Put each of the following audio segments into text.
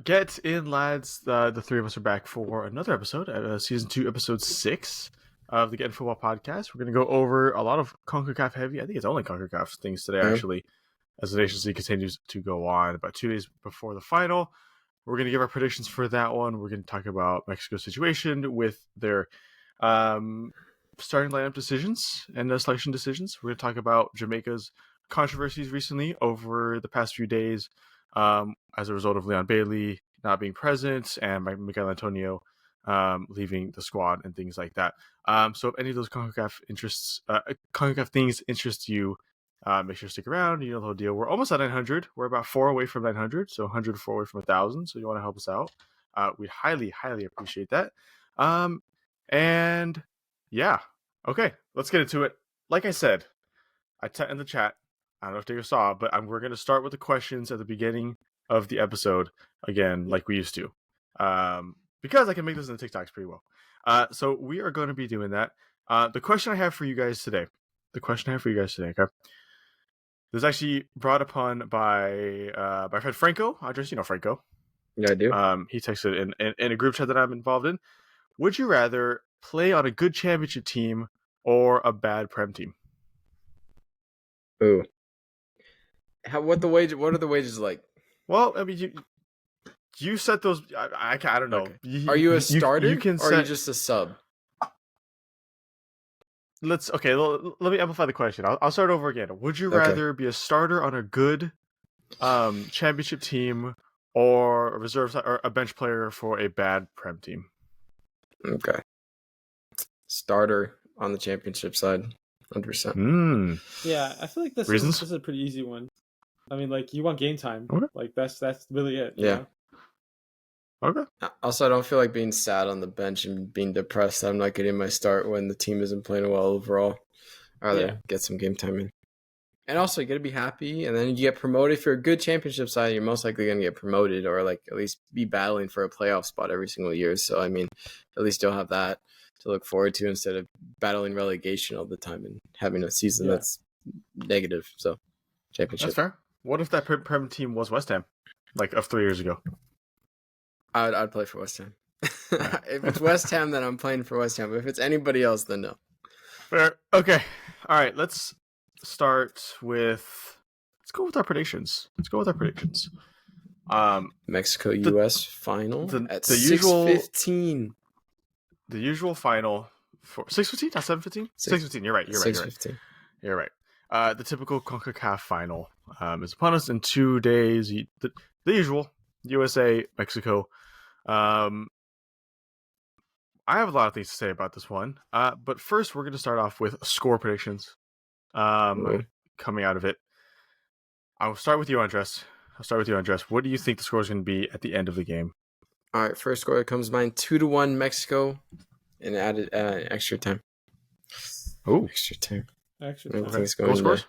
Get in, lads. The three of us are back for another episode, season 2, episode 6 of the Get in Football podcast. We're going to go over a lot of Concacaf heavy. I think it's only Concacaf things today, actually, as the Nations League continues to go on. About 2 days before the final, we're going to give our predictions for that one. We're going to talk about Mexico's situation with their starting lineup decisions and selection decisions. We're going to talk about Jamaica's controversies recently over the past few days, as a result of Leon Bailey not being present and Miguel Antonio leaving the squad and things like that. So if any of those CONCACAF things interest you, make sure to stick around. You know the whole deal. We're almost at 900. We're about 4 away from 900, so 104 away from 1,000. So you want to help us out, we'd highly, highly appreciate that. And yeah, okay, let's get into it. Like I said, in the chat, I don't know if Diego saw, but we're going to start with the questions at the beginning of the episode again, like we used to, because I can make this in the TikToks pretty well. So we are going to be doing that. The question I have for you guys today, okay? This is actually brought upon by my friend Franco. Andres, you know Franco. Yeah, I do. He texted in a group chat that I'm involved in. Would you rather play on a good championship team or a bad Prem team? Ooh. What are the wages like? Well, I mean, you set those. I don't know. Okay. Are you a starter or are you just a sub? Let me amplify the question. I'll start over again. Would you rather be a starter on a good championship team or a reserve or a bench player for a bad Prem team? Okay. Starter on the championship side, 100%. Yeah, I feel like this is a pretty easy one. I mean, like, you want game time. Okay. Like, that's really it. Yeah. You know? Okay. Also, I don't feel like being sad on the bench and being depressed that I'm not getting my start when the team isn't playing well overall. I'd rather get some game time in. And also, you got to be happy, and then you get promoted. If you're a good championship side, you're most likely going to get promoted or, like, at least be battling for a playoff spot every single year. So, I mean, at least you'll have that to look forward to instead of battling relegation all the time and having a season that's negative. So, championship. That's fair. What if that Prem team was West Ham, like of 3 years ago? I'd play for West Ham. If it's West Ham, then I'm playing for West Ham. But if it's anybody else, then no. Fair. Okay. All right. Let's go with our predictions. Mexico US final at the usual 6:15. The usual final for 6:15, not 7:15. 6:15. You're right. You're right. The typical CONCACAF final is upon us in 2 days. The usual USA, Mexico. I have a lot of things to say about this one. But first, we're going to start off with score predictions. Coming out of it, I'll start with you, Andres. What do you think the score is going to be at the end of the game? All right, first score that comes to mind: 2-1 Mexico, and added extra time. Oh, extra time. Okay. Goal scores?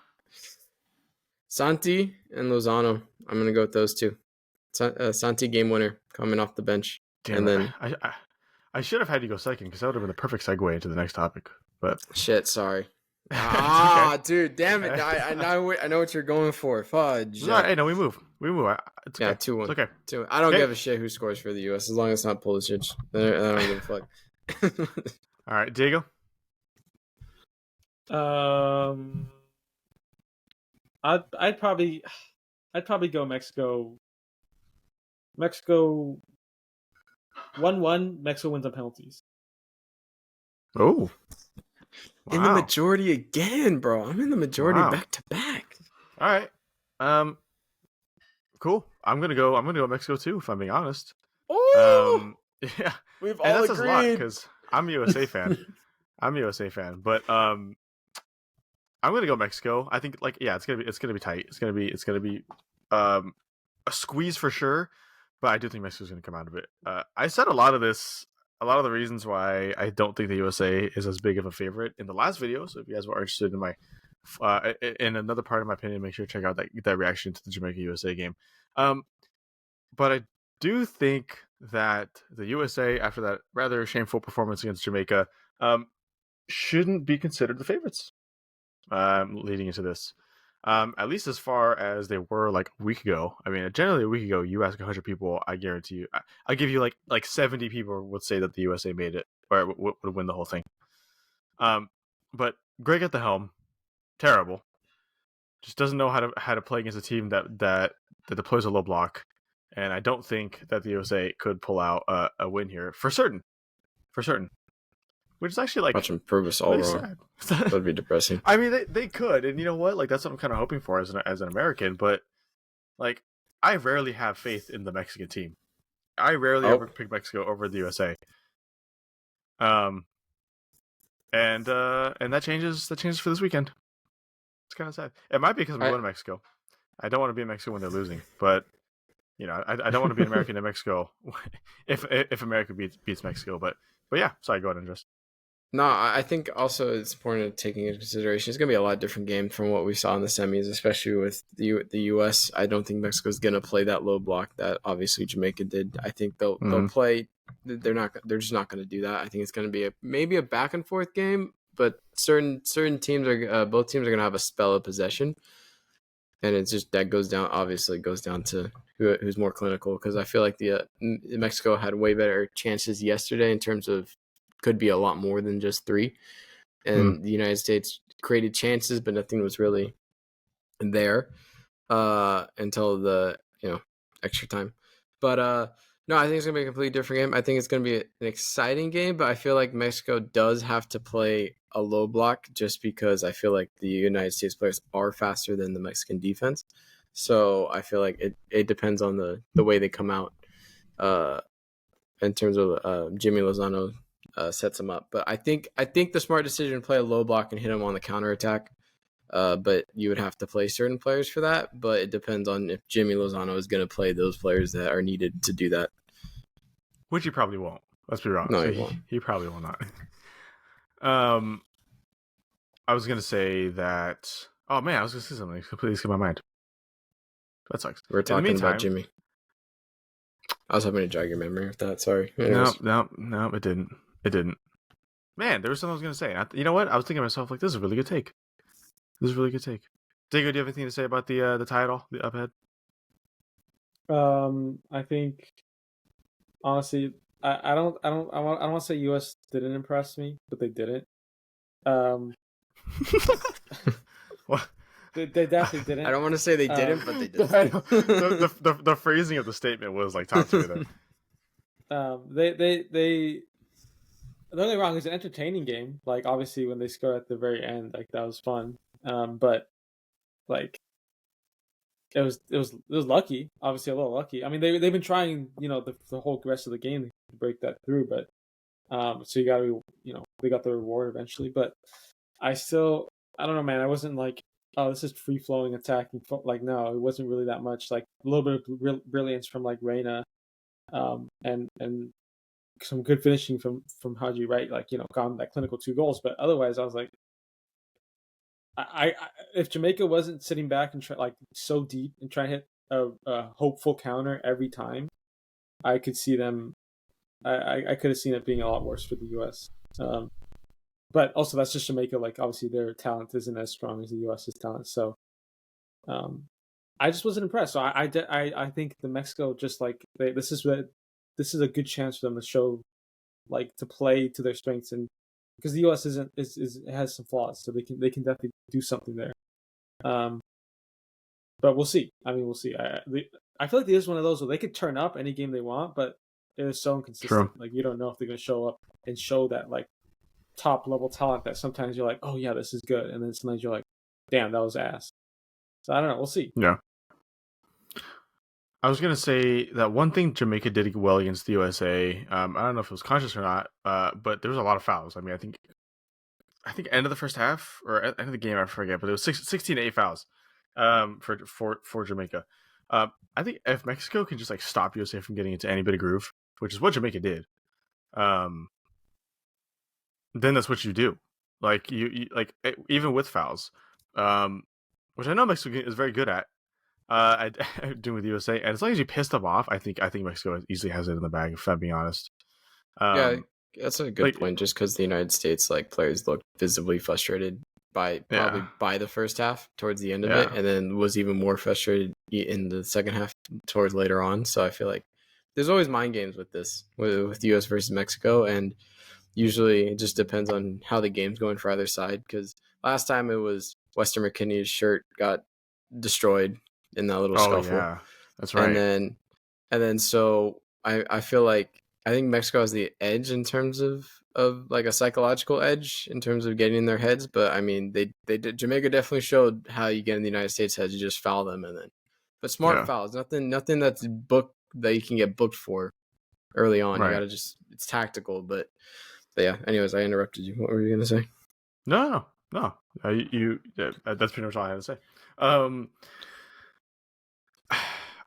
Santi and Lozano. I'm gonna go with those two. Santi game winner coming off the bench. Damn, and then I should have had you go second because that would have been the perfect segue into the next topic. But shit, sorry. Okay. Dude, damn it! I know what you're going for. Fudge. No, hey, no, we move. It's okay. 2-1. It's okay. 2-1. I don't give a shit who scores for the U.S. as long as it's not Pulisic. I don't give a fuck. All right, Diego. I'd probably go Mexico. Mexico 1-1. Mexico wins on penalties. Oh. Wow. In the majority again, bro. I'm in the majority back to back. All right. Cool. I'm gonna go Mexico too, if I'm being honest. Oh. Yeah. We've all agreed because I'm a USA fan. But I'm gonna go Mexico. I think it's gonna be tight. It's gonna be a squeeze for sure. But I do think Mexico's gonna come out of it. I said a lot of the reasons why I don't think the USA is as big of a favorite in the last video. So if you guys were interested in my in another part of my opinion, make sure to check out that reaction to the Jamaica USA game. But I do think that the USA, after that rather shameful performance against Jamaica, shouldn't be considered the favorites leading into this. At least as far as they were like a week ago. I mean, generally a week ago, you ask 100 people, I guarantee you, I give you like 70 people would say that the USA made it or would win the whole thing. But Greg at the helm, terrible. Just doesn't know how to play against a team that deploys a low block, and I don't think that the USA could pull out a win here for certain, which is actually like watch them prove us all really wrong. Sad. That'd be depressing. I mean, they could, and you know what? Like that's what I'm kind of hoping for as an American. But like, I rarely have faith in the Mexican team. I rarely ever pick Mexico over the USA. And that changes for this weekend. It's kind of sad. It might be because I'm going to Mexico. I don't want to be in Mexico when they're losing, but you know, I don't want to be an American in Mexico if America beats Mexico. But yeah, sorry, go ahead, Andres. No, I think also it's important to taking into consideration it's going to be a lot different game from what we saw in the semis, especially with the U.S. I don't think Mexico's going to play that low block that obviously Jamaica did. I think they'll play. They're just not going to do that. I think it's going to be maybe a back and forth game, but certain teams are both teams are going to have a spell of possession, and it's just that goes down to who's more clinical, because I feel like the Mexico had way better chances yesterday in terms of could be a lot more than just 3, and the United States created chances, but nothing was really there until the extra time. But no, I think it's gonna be a completely different game. I think it's gonna be an exciting game, but I feel like Mexico does have to play a low block just because I feel like the United States players are faster than the Mexican defense. So I feel like it depends on the way they come out in terms of Jimmy Lozano sets them up. But I think the smart decision to play a low block and hit him on the counterattack. But you would have to play certain players for that. But it depends on if Jimmy Lozano is going to play those players that are needed to do that. Which he probably won't. Let's be wrong. No, so he won't. He probably will not. I was going to say that... Oh, man, I was going to say something. Completely skipped my mind. That sucks. We're talking about Jimmy. I was hoping to jog your memory with that. Sorry. No, it didn't. Man, there was something I was going to say. You know what? I was thinking to myself, like, this is a really good take. Diego, do you have anything to say about the tie at all? The up ahead? I think honestly, I don't want to say US didn't impress me, but they didn't. What? They definitely didn't. I don't want to say they didn't, but they did. The phrasing of the statement was like top to it. They don't get me wrong, it's an entertaining game. Like obviously when they score at the very end, like that was fun. But like it was lucky, obviously a little lucky. I mean they've been trying, the whole rest of the game to break that through, but so you gotta be, they got the reward eventually. But I don't know, man. I wasn't like, oh, this is free flowing attacking. Like no, it wasn't really that much. Like a little bit of brilliance from like Reina, and some good finishing from Haji, right? Like got that clinical 2 goals. But otherwise, I was like, I if Jamaica wasn't sitting back and try like so deep and trying to hit a hopeful counter every time, I could see them. I could have seen it being a lot worse for the U.S. But also that's just Jamaica. Like obviously their talent isn't as strong as the U.S.'s talent. So, I just wasn't impressed. So I think the Mexico just like this is a good chance for them to show, like to play to their strengths, and because the U.S. has some flaws, so they can definitely do something there. But we'll see. I mean, we'll see. I feel like there's one of those where they could turn up any game they want, but it is so inconsistent. True. Like you don't know if they're going to show up and show that like top level talent that sometimes you're like, oh yeah, this is good, and then sometimes you're like, damn, that was ass. So I don't know. We'll see. Yeah. I was gonna say that one thing Jamaica did well against the USA. I don't know if it was conscious or not, but there was a lot of fouls. I mean, I think end of the first half or end of the game, I forget, but it was 16-8 fouls for Jamaica. I think if Mexico can just like stop USA from getting into any bit of groove, which is what Jamaica did, then that's what you do. Like you like even with fouls, which I know Mexico is very good at. Doing with USA, and as long as you piss them off, I think Mexico easily has it in the bag. If I'm being honest, yeah, that's a good point. Just because the United States like players look visibly frustrated, probably by the first half towards the end of it, and then was even more frustrated in the second half towards later on. So I feel like there's always mind games with this, with U.S. versus Mexico, and usually it just depends on how the game's going for either side. Because last time it was Weston McKennie's shirt got destroyed in that little scuffle. Yeah, that's right. And then so I feel like I think Mexico has the edge in terms of like a psychological edge in terms of getting in their heads. But I mean, they did, Jamaica definitely showed how you get in the United States heads. You just foul them but smart fouls, nothing that's booked that you can get booked for early on. Right. You gotta it's tactical. But yeah. Anyways, I interrupted you. What were you gonna say? No. That's pretty much all I had to say.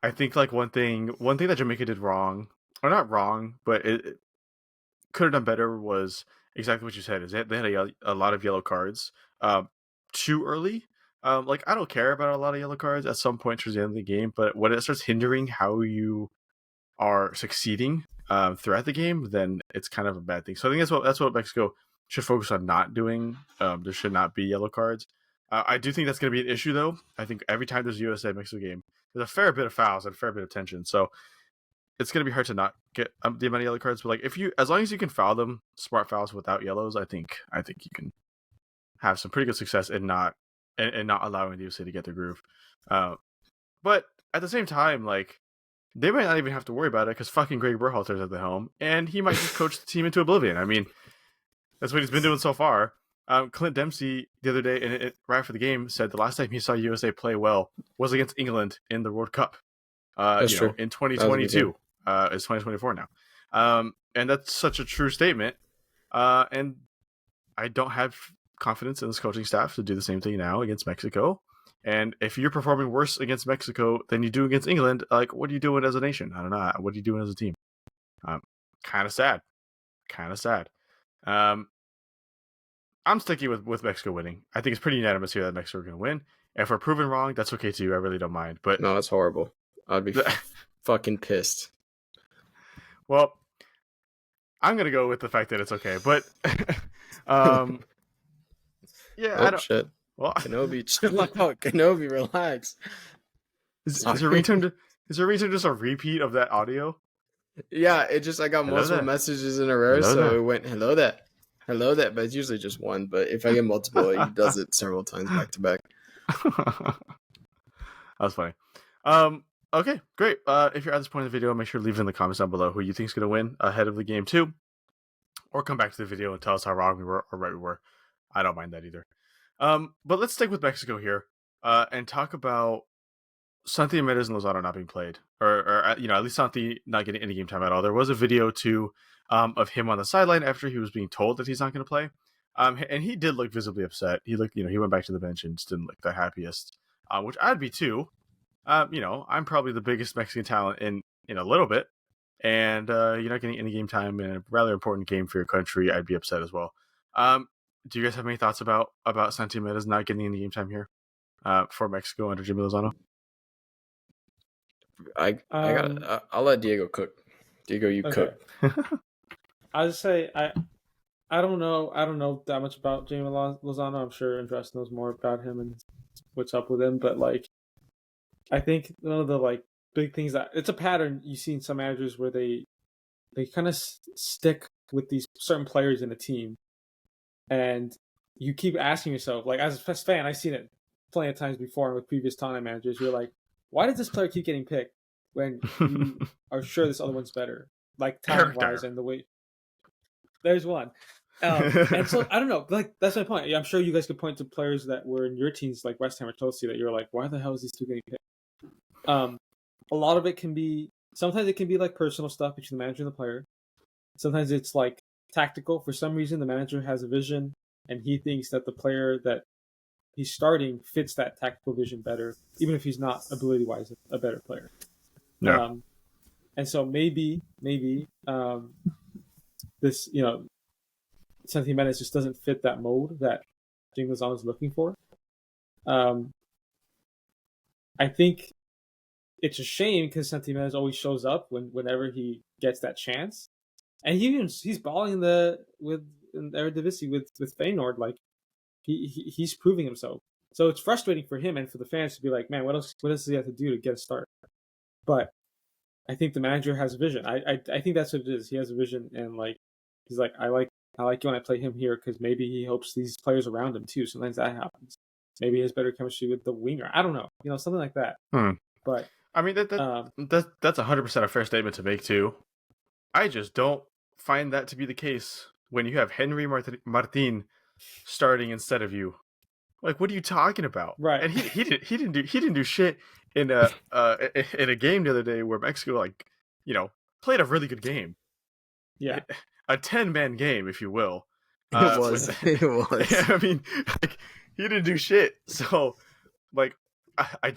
I think like one thing that Jamaica did wrong, or not wrong, but it could have done better, was exactly what you said. Is they had a lot of yellow cards too early. Like, I don't care about a lot of yellow cards at some point towards the end of the game, but when it starts hindering how you are succeeding throughout the game, then it's kind of a bad thing. So I think that's what Mexico should focus on not doing. There should not be yellow cards. I do think that's going to be an issue, though. I think every time there's a USA Mexico game, there's a fair bit of fouls and a fair bit of tension. So it's going to be hard to not get the amount of yellow cards. But like, as long as you can foul them, smart fouls without yellows, I think you can have some pretty good success in not allowing the USA to get their groove. But at the same time, like, they might not even have to worry about it because fucking Greg Berhalter's at the helm, and he might just coach the team into oblivion. I mean, that's what he's been doing so far. Clint Dempsey the other day, and right after the game, said the last time he saw USA play well was against England in the World Cup. That's true. In 2022. It's 2024 now. And that's such a true statement. And I don't have confidence in this coaching staff to do the same thing now against Mexico. And if you're performing worse against Mexico than you do against England, like, what are you doing as a nation? I don't know. What are you doing as a team? Kind of sad. I'm sticking with Mexico winning. I think it's pretty unanimous here that Mexico are going to win. If we're proven wrong, that's okay too. I really don't mind. But no, that's horrible. I'd be fucking pissed. Well, I'm going to go with the fact that it's okay. But yeah, I don't. Shit. Well, Kenobi, chill out. Kenobi, relax. Is your ringtone just a repeat of that audio? Yeah, I got multiple messages in a row, so it went hello that, but it's usually just one. But if I get multiple, he does it several times back to back. That was funny. Okay, great. If you're at this point in the video, make sure to leave it in the comments down below who you think is going to win ahead of the game too, or come back to the video and tell us how wrong we were or right we were. I don't mind that either. But let's stick with Mexico here, and talk about Santi Gimenez and Lozano not being played, or at least Santi not getting any game time at all. There was a video too of him on the sideline after he was being told that he's not going to play, and he did look visibly upset. He looked, he went back to the bench and just didn't look the happiest, which I'd be too. I'm probably the biggest Mexican talent in a little bit, and you're not getting any game time in a rather important game for your country. I'd be upset as well. Do you guys have any thoughts about Santi Gimenez not getting any game time here for Mexico under Jimmy Lozano? I'll let Diego cook. Diego, you cook. I would say I don't know that much about Jamie Lozano. I'm sure Andres knows more about him and what's up with him. But like, I think one of the like big things that it's a pattern you see in some managers where they kind of stick with these certain players in a team, and you keep asking yourself, like, as a fan, I've seen it plenty of times before with previous Tottenham managers. You're like, why does this player keep getting picked when you are sure this other one's better, like talent-wise and the way? There's one. And so I don't know, like, that's my point. I'm sure you guys could point to players that were in your teams, like West Ham or Chelsea, that you're like, why the hell is these two getting picked? A lot of it can be, sometimes it can be like personal stuff between the manager and the player. Sometimes it's like tactical. For some reason, the manager has a vision and he thinks that the player that he's starting fits that tactical vision better, even if he's not ability-wise a better player. Yeah. And so maybe this, Santi Gimenez just doesn't fit that mold that Jamie Lozano is looking for. I think it's a shame because Santi Gimenez always shows up whenever he gets that chance, and he's balling with Eredivisie with Feyenoord. Like, He's proving himself. So it's frustrating for him and for the fans to be like, man, what else does he have to do to get a start? But I think the manager has a vision. I think that's what it is. He has a vision, and like he's like, I like you when I play him here because maybe he hopes these players around him too. Sometimes that happens. Maybe he has better chemistry with the winger. I don't know, something like that. But I mean that's 100% a fair statement to make too. I just don't find that to be the case when you have Henry Martin starting instead of you. Like, what are you talking about? Right. And he didn't do shit in a game the other day where Mexico played a really good game. Yeah. A 10-man game, if you will. It was. I mean, like, he didn't do shit. So, like,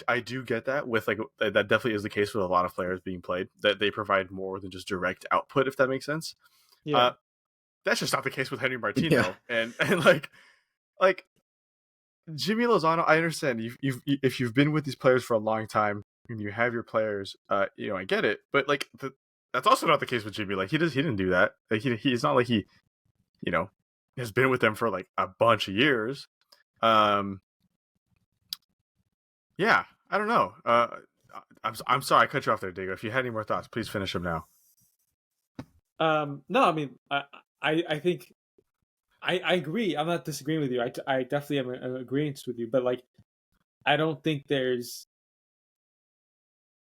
I do get that with that definitely is the case with a lot of players being played, that they provide more than just direct output, if that makes sense. Yeah. That's just not the case with Henry Martin though. And like Jimmy Lozano, I understand if you've been with these players for a long time and you have your players, I get it, but like that's also not the case with Jimmy. Like he didn't do that. Like he's not like he has been with them for like a bunch of years. Yeah, I don't know. I'm sorry I cut you off there, Diego. If you had any more thoughts, please finish them now. No, I mean, I think I agree. I'm not disagreeing with you. I definitely am in agreement with you, but like, I don't think there's.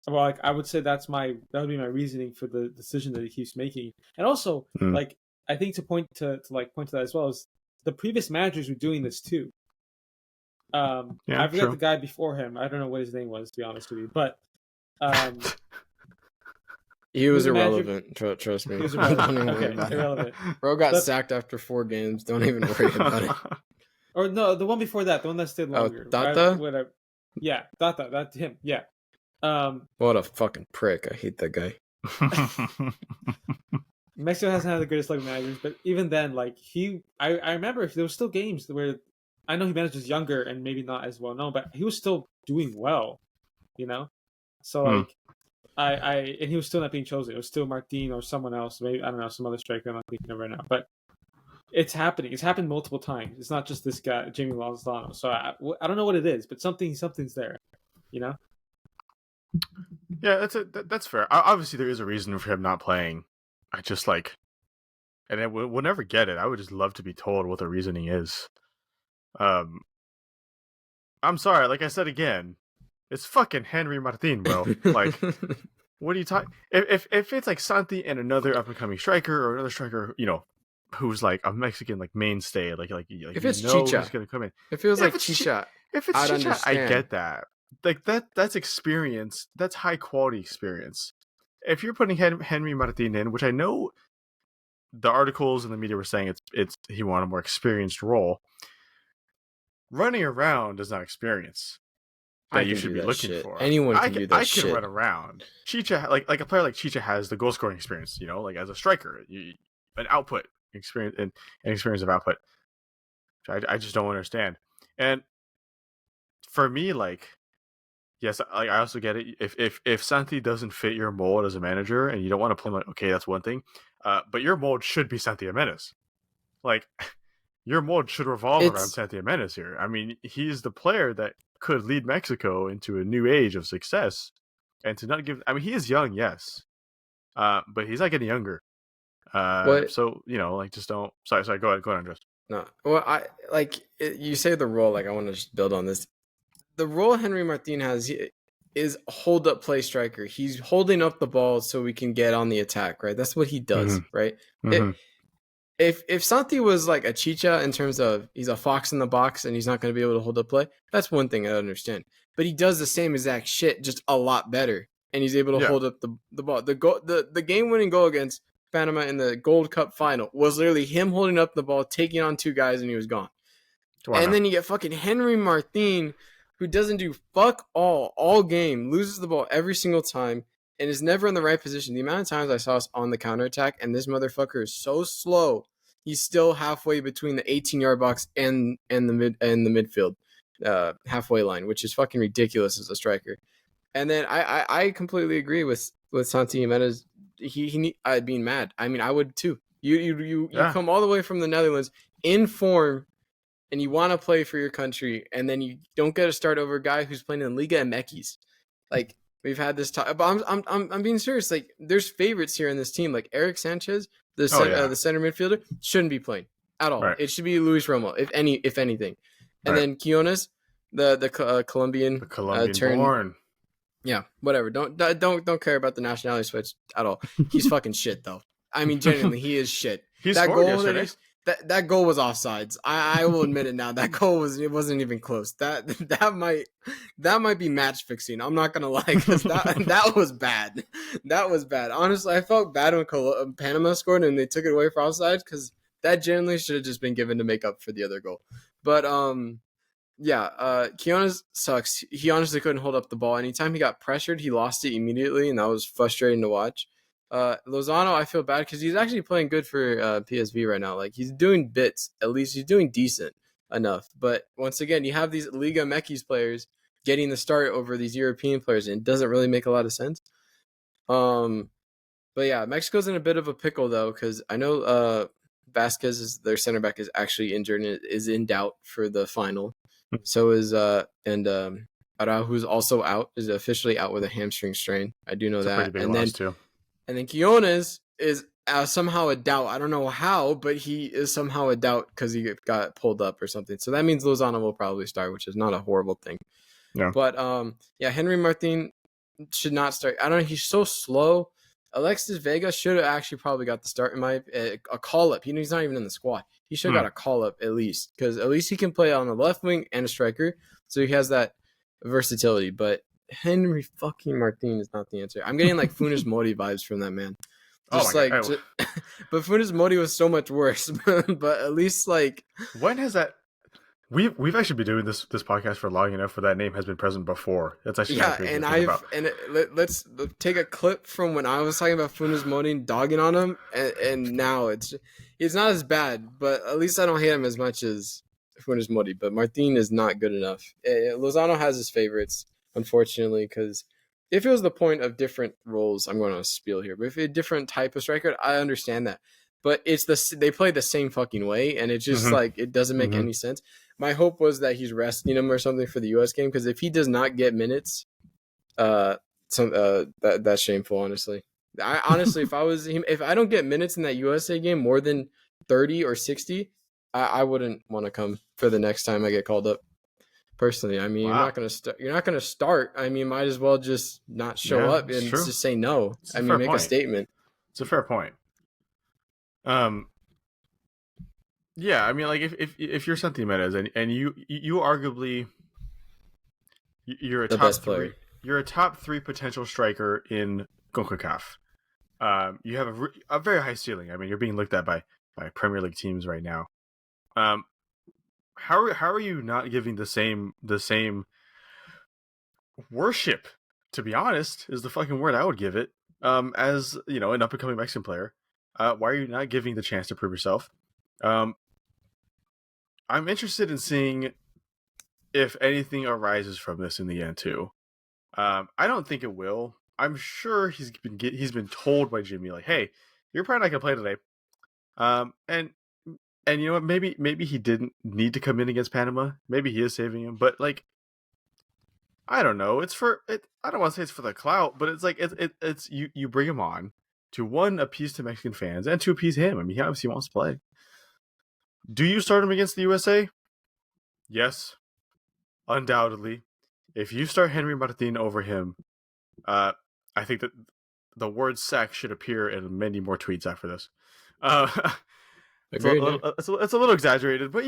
Well, like I would say that would be my reasoning for the decision that he keeps making, and also like I think to point to that as well is the previous managers were doing this too. I forgot the guy before him. I don't know what his name was, to be honest with you, but he was irrelevant. Trust me. He was irrelevant. Bro got sacked after 4 games. Don't even worry about it. Or no, the one before that, the one that stayed longer. Tata? Whatever. Yeah, Tata. That's him. Yeah. What a fucking prick! I hate that guy. Mexico hasn't had the greatest luck managers, but even then, like I remember there was still games where I know he manages younger and maybe not as well known, but he was still doing well, So like, and he was still not being chosen. It was still Martin or someone else, maybe I don't know, some other striker. I'm not thinking of right now, but it's happening. It's happened multiple times. It's not just this guy, Jamie Lozano. So I don't know what it is, but something's there, Yeah, that's fair. Obviously, there is a reason for him not playing. I just and we'll never get it. I would just love to be told what the reasoning is. I'm sorry. Like I said again, it's fucking Henry Martin, bro. Like, what are you talking? If it's like Santi and another up and coming striker or another striker, who's like a Mexican like mainstay, like if it's Chicha, who's gonna come in. It feels like Chicha. If it's Chicha, I get that. Like that's experience. That's high quality experience. If you're putting Henry Martin in, which I know the articles and the media were saying it's he wanted a more experienced role. Running around is not experience that you should be looking for. Anyone can do that shit. I can run around. Chicha, like a player like Chicha has the goal scoring experience. Like as a striker, an output experience and an experience of output. I just don't understand. And for me, like, yes, I also get it. If Santi doesn't fit your mold as a manager and you don't want to play him, like, okay, that's one thing. But your mold should be Santi Gimenez. Like, your mold should revolve around Santi Gimenez here. I mean, he's the player that could lead Mexico into a new age of success. And to not give, I mean, he is young, yes, but he's not getting younger. So like, just don't. Sorry. Go ahead, Andres. No, well, you say the role. Like, I want to just build on this. The role Henry Martin has is hold up play striker. He's holding up the ball so we can get on the attack, right? That's what he does, right? Mm-hmm. If Santi was like a Chicha in terms of he's a fox in the box and he's not going to be able to hold up play, that's one thing I understand. But he does the same exact shit, just a lot better, and he's able to hold up the ball. The game winning goal against Panama in the Gold Cup final was literally him holding up the ball, taking on 2 guys, and he was gone. Then you get fucking Henry Martin, who doesn't do fuck all game, loses the ball every single time, and is never in the right position. The amount of times I saw us on the counterattack, and this motherfucker is so slow, he's still halfway between the 18-yard box and the midfield halfway line, which is fucking ridiculous as a striker. And then I completely agree with Santi Gimenez. I'd be mad. I mean, I would too. You come all the way from the Netherlands in form, and you want to play for your country, and then you don't get a start over a guy who's playing in Liga MX. Like, we've had this talk, but I'm being serious. Like, there's favorites here in this team. Like Eric Sanchez, the center midfielder, shouldn't be playing at all. Right. It should be Luis Romo, if anything. And then Quiñones, the Colombian, born. Yeah, whatever. Don't care about the nationality switch at all. He's fucking shit though. I mean, genuinely, he is shit. That goal was offsides. I will admit it now. That goal wasn't even close. That might be match fixing. I'm not gonna lie, because that was bad. That was bad. Honestly, I felt bad when Panama scored and they took it away for offsides, because that generally should have just been given to make up for the other goal. But Quiñones sucks. He honestly couldn't hold up the ball. Anytime he got pressured, he lost it immediately, and that was frustrating to watch. Lozano, I feel bad because he's actually playing good for PSV right now. Like, he's doing bits. At least he's doing decent enough. But once again, you have these Liga MX players getting the start over these European players, and it doesn't really make a lot of sense. But yeah, Mexico's in a bit of a pickle though, because I know Vasquez, their center back, is actually injured and is in doubt for the final. So is Araujo's also out, is officially out with a hamstring strain. I do know that. And then Quiñones is somehow a doubt. I don't know how, but he is somehow a doubt because he got pulled up or something. So that means Lozano will probably start, which is not a horrible thing. Yeah. But Henry Martin should not start. I don't know. He's so slow. Alexis Vega should have actually probably got the start in a call up. He's not even in the squad. He should have got a call up at least, because at least he can play on the left wing and a striker, so he has that versatility. But Henry fucking Martin is not the answer. I'm getting like Funes Mori vibes from that man. But Funes Mori was so much worse. But at least, like, when has that? We've actually been doing this podcast for long enough where that name has been present before. That's actually let's take a clip from when I was talking about Funes Mori dogging on him, and now it's not as bad, but at least I don't hate him as much as Funes Mori. But Martin is not good enough. Lozano has his favorites, unfortunately, because if it was the point of different roles, I'm going to spiel here, but if a different type of striker, I understand that. But they play the same fucking way, and it's just like, it doesn't make any sense. My hope was that he's resting him or something for the U.S. game, because if he does not get minutes, that's shameful. Honestly, if I was him, if I don't get minutes in that USA game more than 30 or 60, I wouldn't want to come for the next time I get called up. Personally, I mean, You're not gonna start. I mean, might as well just not show up and just say no. Make a statement. It's a fair point. Yeah, I mean, like, if you're Santi Gimenez and you arguably you're a top three, you're a top 3 potential striker in Concacaf. You have a very high ceiling. I mean, you're being looked at by Premier League teams right now. How are you not giving the same worship? To be honest, is the fucking word I would give it. As an up and coming Mexican player, why are you not giving the chance to prove yourself? I'm interested in seeing if anything arises from this in the end too. I don't think it will. I'm sure he's been told by Jimmy, like, hey, you're probably not gonna play today. And you know what? Maybe he didn't need to come in against Panama. Maybe he is saving him, but like, I don't know. I don't want to say it's for the clout, but it's like it's you bring him on to, one, appease to Mexican fans, and to appease him. I mean, he obviously wants to play. Do you start him against the USA? Yes, undoubtedly. If you start Henry Martin over him, I think that the word sack should appear in many more tweets after this. It's a little exaggerated, but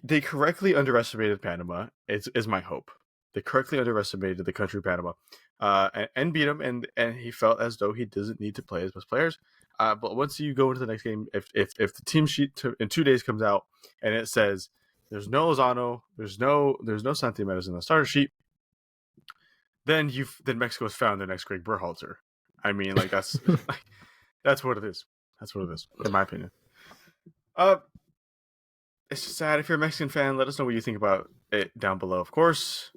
they correctly underestimated Panama. Is my hope. They correctly underestimated the country Panama, and beat him, and he felt as though he doesn't need to play as best players. But once you go into the next game, if the team sheet in 2 days comes out and it says there's no Lozano, there's no Santi Gimenez in the starter sheet, then Mexico has found their next Greg Berhalter. I mean, like, that's that's what it is. That's what it is, in my opinion. It's just sad. If you're a Mexican fan, let us know what you think about it down below, of course.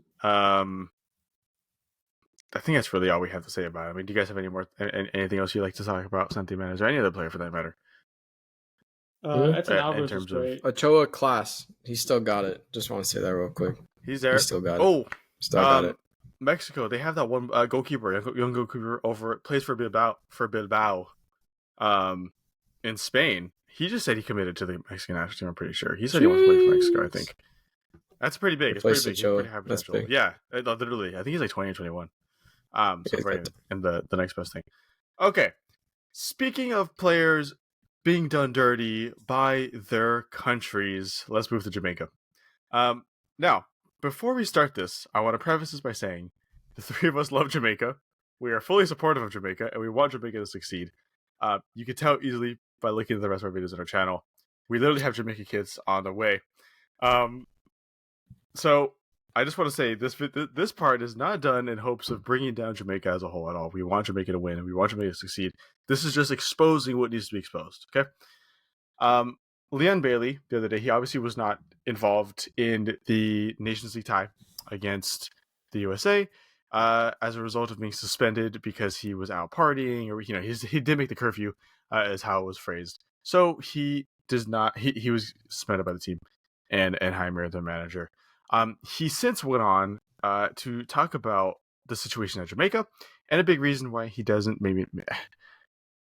I think that's really all we have to say about it. I mean, do you guys have anything else you'd like to talk about Santi Gimenez or any other player for that matter? Edson In Alvarez was terms of great. Ochoa class. He still got it. Just want to say that real quick. he's there. He still got it. Oh, Still got it. Mexico. They have that one goalkeeper, young goalkeeper plays for Bilbao, in Spain. He just said he committed to the Mexican national team. I'm pretty sure he said he wants to play for Mexico. I think that's pretty big. It's pretty big. He's pretty high potential. Big. Yeah, literally. I think he's like 20 or 21. So right in the next best thing. Okay. Speaking of players being done dirty by their countries, let's move to Jamaica. Now, before we start this, I want to preface this by saying the three of us love Jamaica. We are fully supportive of Jamaica, and we want Jamaica to succeed. You can tell easily by looking at the rest of our videos on our channel. We literally have Jamaican kids on the way. So I just want to say this part is not done in hopes of bringing down Jamaica as a whole at all. We want Jamaica to win, and we want Jamaica to succeed. This is just exposing what needs to be exposed. Okay. Leon Bailey, the other day, he obviously was not involved in the Nations League tie against the USA as a result of being suspended because he was out partying, or he did make the curfew, is how it was phrased. So he does not. He was suspended by the team and hired their manager. He since went on to talk about the situation at Jamaica and a big reason why he doesn't. Maybe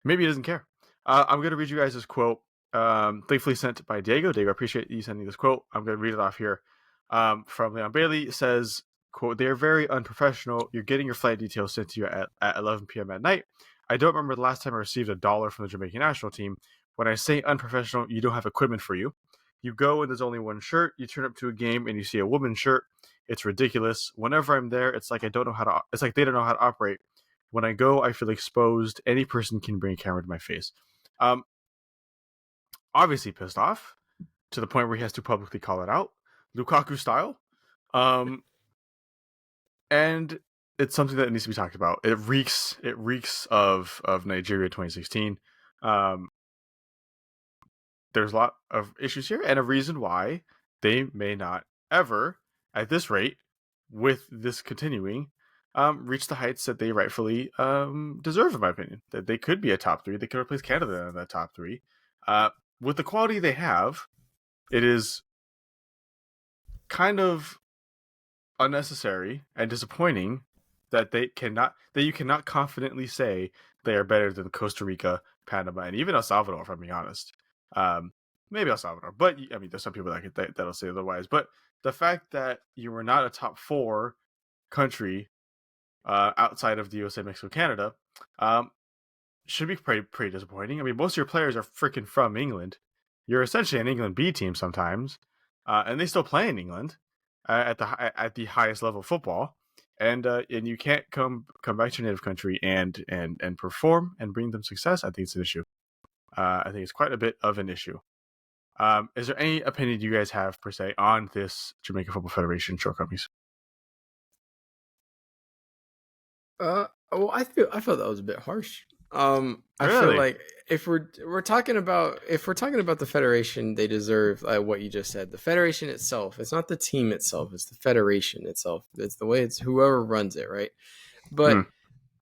he doesn't care. I'm going to read you guys this quote. Thankfully sent by Diego. Diego, I appreciate you sending this quote. I'm going to read it off here. From Leon Bailey. It says, quote, "They are very unprofessional. You're getting your flight details sent to you at 11 p.m. at night. I don't remember the last time I received $1 from the Jamaican national team. When I say unprofessional, you don't have equipment for you. You go and there's only one shirt. You turn up to a game and you see a woman's shirt. It's ridiculous. Whenever I'm there, it's like they don't know how to operate. When I go, I feel exposed. Any person can bring a camera to my face." Obviously pissed off to the point where he has to publicly call it out, Lukaku style. And it's something that needs to be talked about. It reeks of Nigeria 2016. There's a lot of issues here and a reason why they may not ever, at this rate, with this continuing, reach the heights that they rightfully deserve, in my opinion. That they could be a top three. They could replace Canada in that top three. With the quality they have, it is kind of unnecessary and disappointing that you cannot confidently say they are better than Costa Rica, Panama, and even El Salvador, if I'm being honest. Maybe El Salvador, but I mean, there's some people that'll say otherwise. But the fact that you were not a top four country outside of the USA, Mexico, Canada, should be pretty disappointing. I mean, most of your players are freaking from England. You're essentially an England B team sometimes, and they still play in England at the highest level of football. And you can't come back to your native country and perform and bring them success. I think it's an issue. I think it's quite a bit of an issue. Is there any opinion you guys have per se on this Jamaican Football Federation shortcomings? Well, I feel that was a bit harsh. I Really? feel like if we're talking about the federation, they deserve what you just said. The federation itself, it's not the team itself, it's the federation itself. It's the way it's whoever runs it, right? But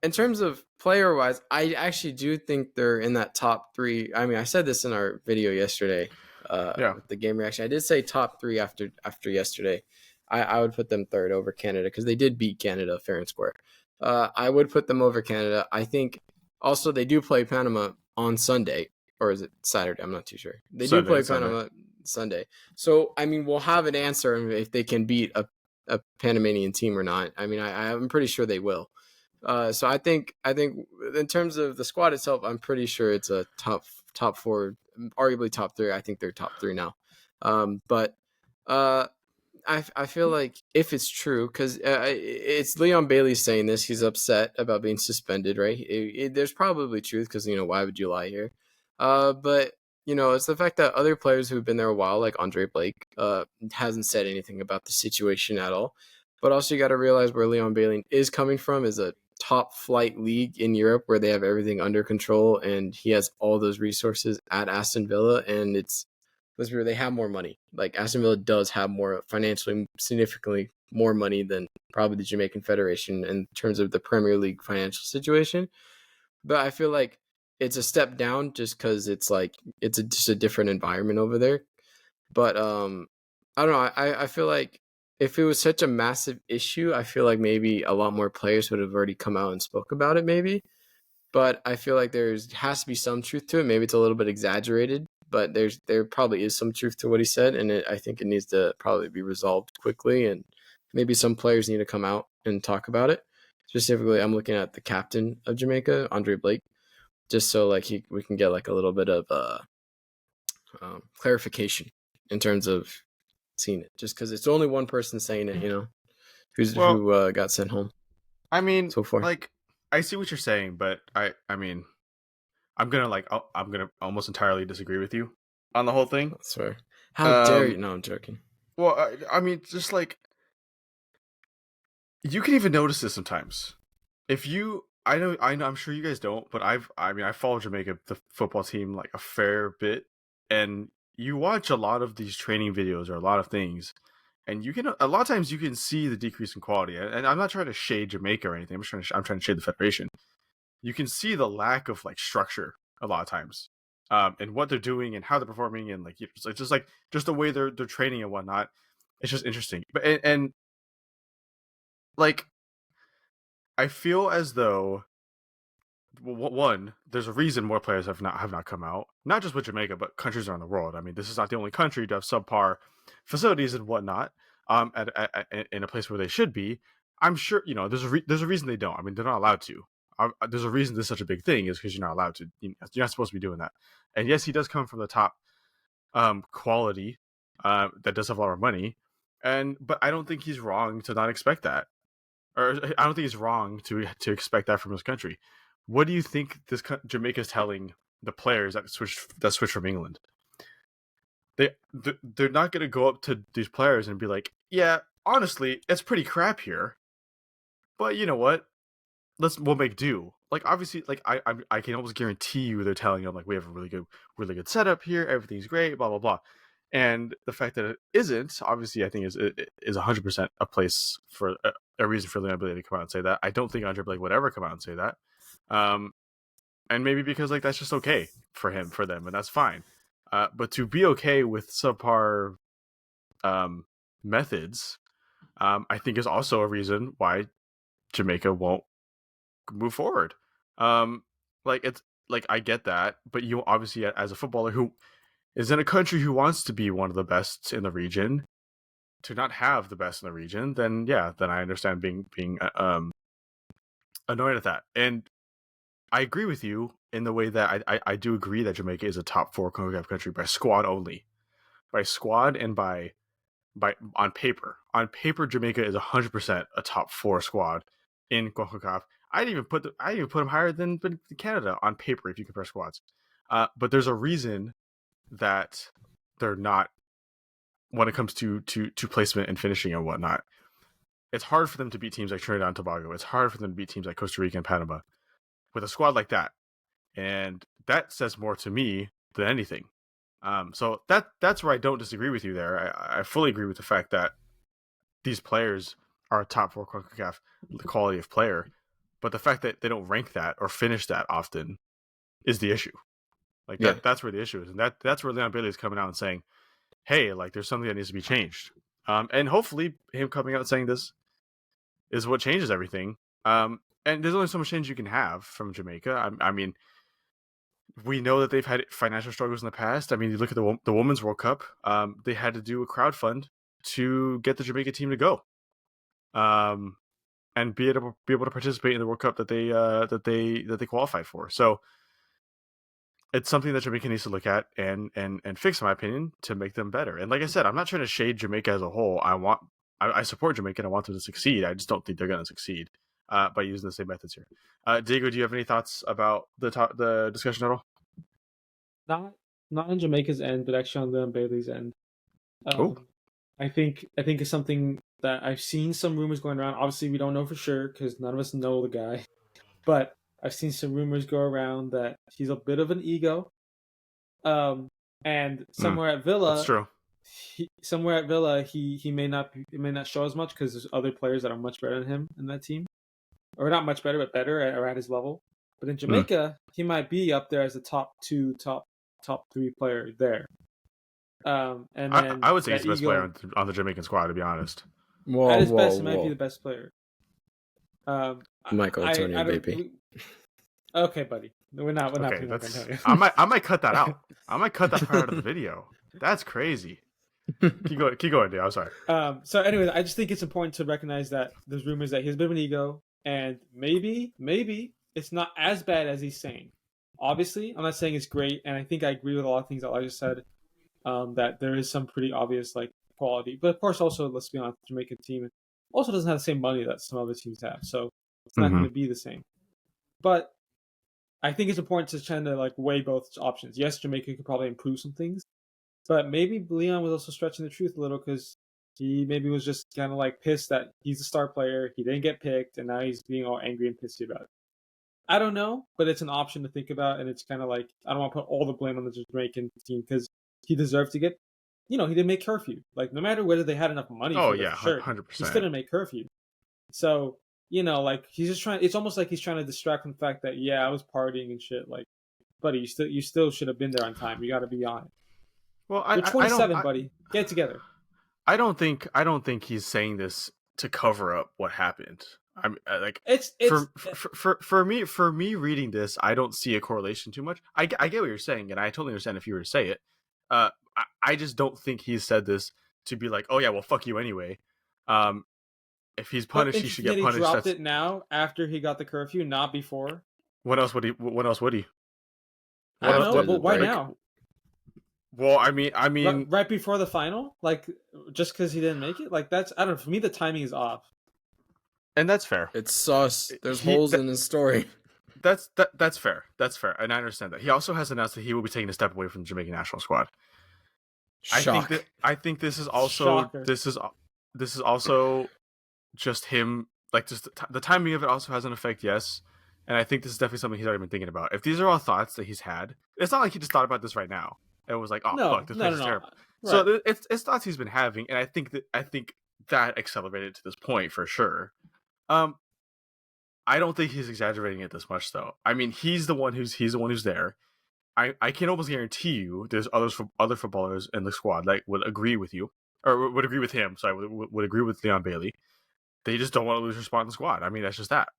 in terms of player wise, I actually do think they're in that top three. I mean, I said this in our video yesterday. With the game reaction, I did say top three after yesterday. I would put them third over Canada because they did beat Canada fair and square. I would put them over Canada. I think also they do play Panama on Sunday, or is it Saturday? I'm not too sure. They do play Panama Sunday. So, I mean, we'll have an answer if they can beat a Panamanian team or not. I mean, I'm pretty sure they will. So I think in terms of the squad itself, I'm pretty sure it's a top four, arguably top three. I think they're top three now. But I feel like if it's true, because it's Leon Bailey saying this, he's upset about being suspended, right? There's probably truth because, why would you lie here? But, it's the fact that other players who've been there a while, like Andre Blake, hasn't said anything about the situation at all. But also you got to realize where Leon Bailey is coming from is a top flight league in Europe where they have everything under control, and he has all those resources at Aston Villa, and they have more money. Like Aston Villa does have more financially, significantly more money than probably the Jamaican Federation in terms of the Premier League financial situation. But I feel like it's a step down just because it's like just a different environment over there. But I don't know. I feel like if it was such a massive issue, I feel like maybe a lot more players would have already come out and spoke about it, maybe. But I feel like has to be some truth to it. Maybe it's a little bit exaggerated, but there probably is some truth to what he said, and I think it needs to probably be resolved quickly, and maybe some players need to come out and talk about it. Specifically, I'm looking at the captain of Jamaica, Andre Blake, just so like we can get like a little bit of clarification in terms of seeing it. Just because it's only one person saying it, who got sent home. I mean, so far, like I see what you're saying, but I mean, I'm gonna almost entirely disagree with you on the whole thing. That's fair. How dare you? No, I'm joking. Well, I mean, just like you can even notice this sometimes. If you, I know, I'm sure you guys don't, but I follow Jamaica, the football team, like a fair bit, and you watch a lot of these training videos or a lot of things, and you can a lot of times you can see the decrease in quality. And I'm not trying to shade Jamaica or anything. I'm trying to shade the federation. You can see the lack of like structure a lot of times, and what they're doing and how they're performing, and like it's just the way they're training and whatnot. It's just interesting, but and like I feel as though one, there's a reason more players have not come out, not just with Jamaica, but countries around the world. I mean, this is not the only country to have subpar facilities and whatnot, in a place where they should be. I'm sure there's a reason they don't. I mean, they're not allowed to. There's a reason this is such a big thing is because you're not allowed to. You're not supposed to be doing that. And yes, he does come from the top quality that does have a lot of money, but I don't think he's wrong to not expect that, or I don't think he's wrong to expect that from his country. What do you think Jamaica's telling the players that switch from England? They're not going to go up to these players and be like, yeah, honestly, it's pretty crap here, but you know what? We'll make do. Like obviously, like I can almost guarantee you they're telling them like we have a really good setup here, everything's great, blah blah blah. And the fact that it isn't, obviously, I think is 100% a place for a reason for Leon Bailey to come out and say that. I don't think Andre Blake would ever come out and say that. And maybe because like that's just okay for them, and that's fine. But to be okay with subpar methods, I think is also a reason why Jamaica won't move forward. It's like I get that, but you obviously as a footballer who is in a country who wants to be one of the best in the region, to not have the best in the region, then I understand being annoyed at that. And I agree with you in the way that I do agree that Jamaica is a top 4 CONCACAF country by squad only. By squad and by on paper. On paper, Jamaica is 100% a top 4 squad in CONCACAF. I'd even put them higher than Canada on paper if you compare squads. But there's a reason that they're not when it comes to placement and finishing and whatnot. It's hard for them to beat teams like Trinidad and Tobago. It's hard for them to beat teams like Costa Rica and Panama with a squad like that. And that says more to me than anything. So that's where I don't disagree with you there. I fully agree with the fact that these players are a top 4 CONCACAF quality of player, but the fact that they don't rank that or finish that often is the issue. Like that's where the issue is, and that's where Leon Bailey is coming out and saying, "Hey, like there's something that needs to be changed." And hopefully, him coming out and saying this is what changes everything. And there's only so much change you can have from Jamaica. I mean, we know that they've had financial struggles in the past. I mean, you look at the Women's World Cup. They had to do a crowdfund to get the Jamaica team to go, and be able to participate in the World Cup that they qualified for. So it's something that Jamaica needs to look at and fix, in my opinion, to make them better. And like I said, I'm not trying to shade Jamaica as a whole. I support Jamaica and I want them to succeed. I just don't think they're going to succeed by using the same methods here. Diego, do you have any thoughts about the discussion at all? Not on Jamaica's end, but actually on Leon Bailey's end. I think it's something that I've seen some rumors going around. Obviously, we don't know for sure because none of us know the guy, but I've seen some rumors go around that he's a bit of an ego. And somewhere at Villa, that's true. somewhere at Villa, he may not show as much because there's other players that are much better than him in that team, or not much better, but better or at his level. But in Jamaica, he might be up there as the top 3 player there. And then I would say he's the best ego, player on the Jamaican squad, to be honest. At his best, he might be the best player. Michael Antonio, baby. Okay, buddy. We're not Okay, putting Antonio. I might cut that out. I might cut that part out of the video. That's crazy. Keep going, dude. I'm sorry. So anyways, I just think it's important to recognize that there's rumors that he has a bit of an ego, and maybe it's not as bad as he's saying. Obviously, I'm not saying it's great, and I think I agree with a lot of things that Elijah said. That there is some pretty obvious like quality, but of course, also let's be honest, the Jamaican team also doesn't have the same money that some other teams have, so it's not going to be the same. But I think it's important to try to like weigh both options. Yes, Jamaica could probably improve some things, but maybe Leon was also stretching the truth a little because he maybe was just kind of like pissed that he's a star player, he didn't get picked, and now he's being all angry and pissy about it. I don't know, but it's an option to think about, and it's kind of like I don't want to put all the blame on the Jamaican team because he deserved to get. He didn't make curfew. Like no matter whether they had enough money. Oh for yeah, 100%. He still didn't make curfew. So. Like he's just trying. It's almost like he's trying to distract from the fact that I was partying and shit. Like, buddy, you still should have been there on time. You got to be on it. Well, you're 27, buddy. Get it together. I don't think he's saying this to cover up what happened. I'm like it's for me reading this, I don't see a correlation too much. I get what you're saying, and I totally understand if you were to say it. I just don't think he said this to be like, oh yeah, well fuck you anyway. If he's punished, he should get punished. He dropped it now after he got the curfew, not before. What else would he? I don't know, but why now? Well, I mean, right before the final, like just because he didn't make it, like that's I don't know. For me, the timing is off, and that's fair. It's sus. There's holes in his story. That's fair. That's fair, and I understand that. He also has announced that he will be taking a step away from the Jamaican national squad. Shock. I think this is also this is also just him. Like just the timing of it also has an effect. Yes. And I think this is definitely something he's already been thinking about. If these are all thoughts that he's had, it's not like he just thought about this right now. It was like, oh fuck, this place is terrible. Right. So it's thoughts he's been having, and I think that accelerated to this point for sure. I don't think he's exaggerating it this much though. I mean, he's the one who's there. I can almost guarantee you there's other footballers in the squad that would agree with you or would agree with him. Sorry, would agree with Leon Bailey. They just don't want to lose their spot in the squad. I mean, that's just that.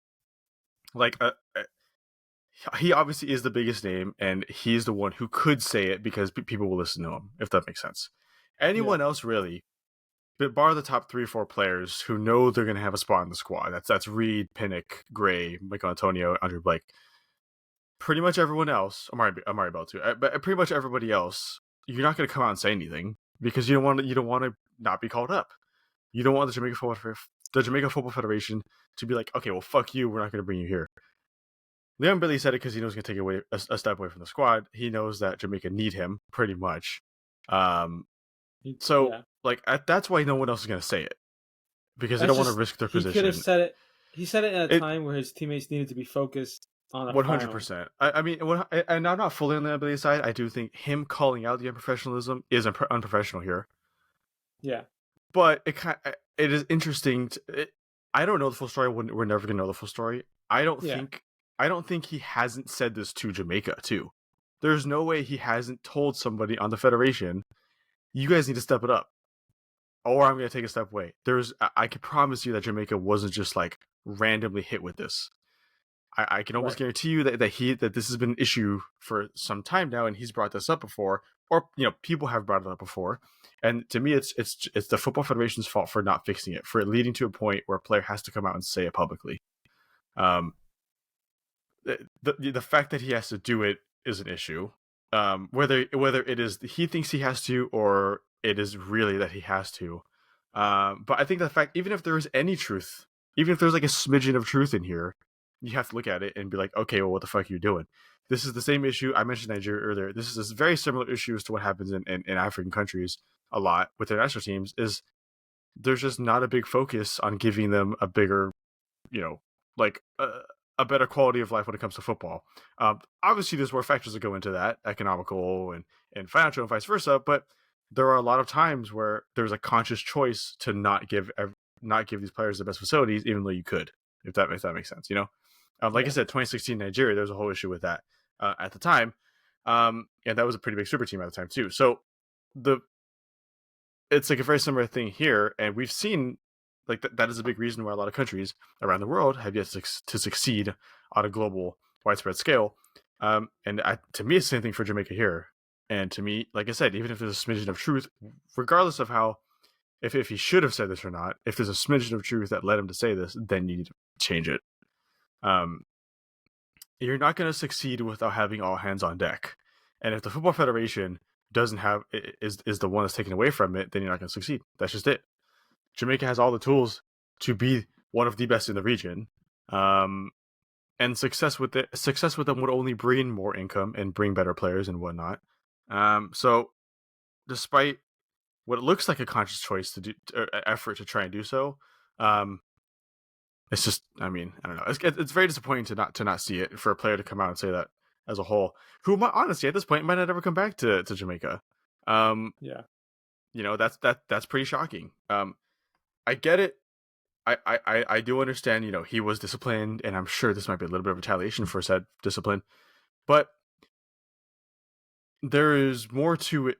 Like, he obviously is the biggest name, and he's the one who could say it because people will listen to him, if that makes sense. Anyone else, really, but bar the top 3 or 4 players who know they're going to have a spot in the squad. That's Reed, Pinnock, Gray, Michael Antonio, Andrew Blake. Pretty much everyone else, Amari Bell too, but pretty much everybody else, you're not going to come out and say anything because you don't want to not be called up. You don't want the Jamaican Football Federation to be like, okay, well, fuck you, we're not going to bring you here. Leon Bailey said it because he knows he's going to take a step away from the squad. He knows that Jamaica need him, pretty much. That's why no one else is going to say it. Because they don't want to risk their position. He could have said it. He said it at a time where his teammates needed to be focused on a 100%. I mean, and I'm not fully on the Bailey side. I do think him calling out the unprofessionalism is unprofessional here. Yeah. But it is interesting. I don't know the full story. We're never gonna know the full story. I don't think he hasn't said this to Jamaica too. There's no way he hasn't told somebody on the federation, "You guys need to step it up, or I'm gonna take a step away." I can promise you that Jamaica wasn't just like randomly hit with this. I can almost guarantee you that this has been an issue for some time now, and he's brought this up before, or people have brought it up before. And to me, it's the Football Federation's fault for not fixing it, for it leading to a point where a player has to come out and say it publicly. The fact that he has to do it is an issue. Whether it is he thinks he has to, or it is really that he has to. But I think the fact, even if there is any truth, even if there's like a smidgen of truth in here, you have to look at it and be like, okay, well, what the fuck are you doing? This is the same issue. I mentioned Nigeria earlier. This is a very similar issue as to what happens in African countries a lot with their national teams. Is there's just not a big focus on giving them a bigger, a better quality of life when it comes to football. Obviously, there's more factors that go into that, economical and financial and vice versa. But there are a lot of times where there's a conscious choice to not give these players the best facilities, even though you could, if that makes sense. Like I said, 2016 Nigeria, there's a whole issue with that at the time, and that was a pretty big super team at the time too. So it's like a very similar thing here, and we've seen like that is a big reason why a lot of countries around the world have yet to succeed on a global widespread scale. To me, it's the same thing for Jamaica here. And to me, like I said, even if there's a smidgen of truth, regardless of how, if he should have said this or not, if there's a smidgen of truth that led him to say this, then you need to change it. You're not going to succeed without having all hands on deck. And if the Football Federation doesn't have is the one that's taken away from it, then you're not going to succeed. That's just it. Jamaica has all the tools to be one of the best in the region. And success with them would only bring more income and bring better players and whatnot. So despite what it looks like a conscious choice to do, effort to try and do so, it's just, I mean, I don't know. It's very disappointing to not see it, for a player to come out and say that as a whole, who might, honestly at this point might not ever come back to Jamaica. That's pretty shocking. I get it. I do understand, he was disciplined, and I'm sure this might be a little bit of retaliation for said discipline, but there is more to it.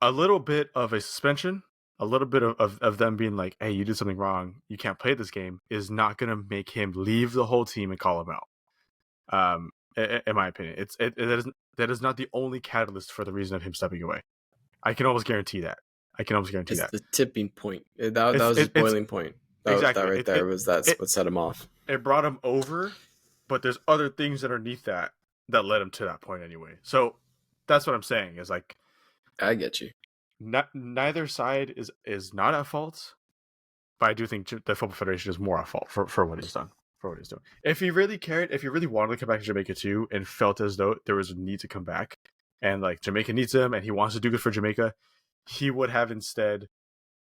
A little bit of a suspension, a little bit of them being like, hey, you did something wrong, you can't play this game, is not going to make him leave the whole team and call him out. In my opinion, that is not the only catalyst for the reason of him stepping away. I can almost guarantee that. It's the tipping point. That was his boiling point. Exactly. That's what set him off. It brought him over, but there's other things underneath that led him to that point anyway. So that's what I'm saying, is like, I get you. Neither side is not at fault, but I do think the Football Federation is more at fault for what he's done, for what he's doing. If he really cared, if he really wanted to come back to Jamaica too, and felt as though there was a need to come back, and like Jamaica needs him, and he wants to do good for Jamaica, he would have instead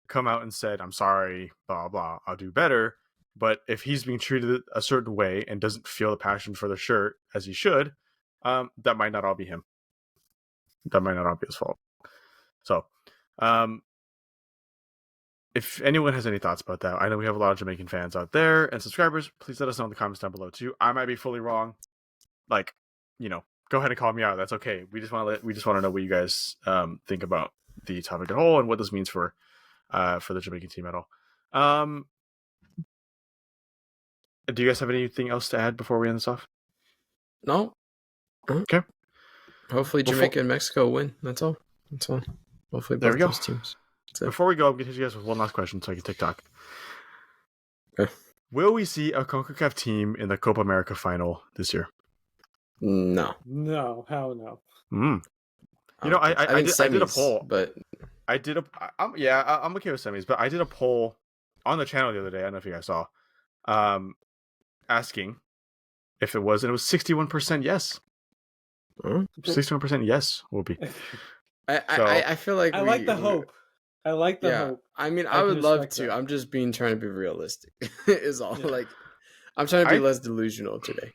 come out and said, I'm sorry, blah, blah, I'll do better. But if he's being treated a certain way and doesn't feel the passion for the shirt as he should, that might not all be him. That might not all be his fault. So, if anyone has any thoughts about that, I know we have a lot of Jamaican fans out there and subscribers. Please let us know in the comments down below too. I might be fully wrong. Like, go ahead and call me out. That's okay. We just want to know what you guys think about the topic at whole and what this means for the Jamaican team at all. Do you guys have anything else to add before we end this off? No. Okay. Hopefully Jamaica and Mexico win. That's all. Hopefully both those teams. Before we go, I'm going to hit you guys with one last question so I can TikTok. Okay. Will we see a Concacaf team in the Copa America final this year? No. No, hell no. I did a poll, but I'm okay with semis, but I did a poll on the channel the other day. I don't know if you guys saw, asking if it was, and it was 61% yes. 61% yes will be. I feel like I like the hope. I like the hope. I mean, I would love to. That. I'm just trying to be realistic. Is all. Yeah. Like, I'm trying to be less delusional today.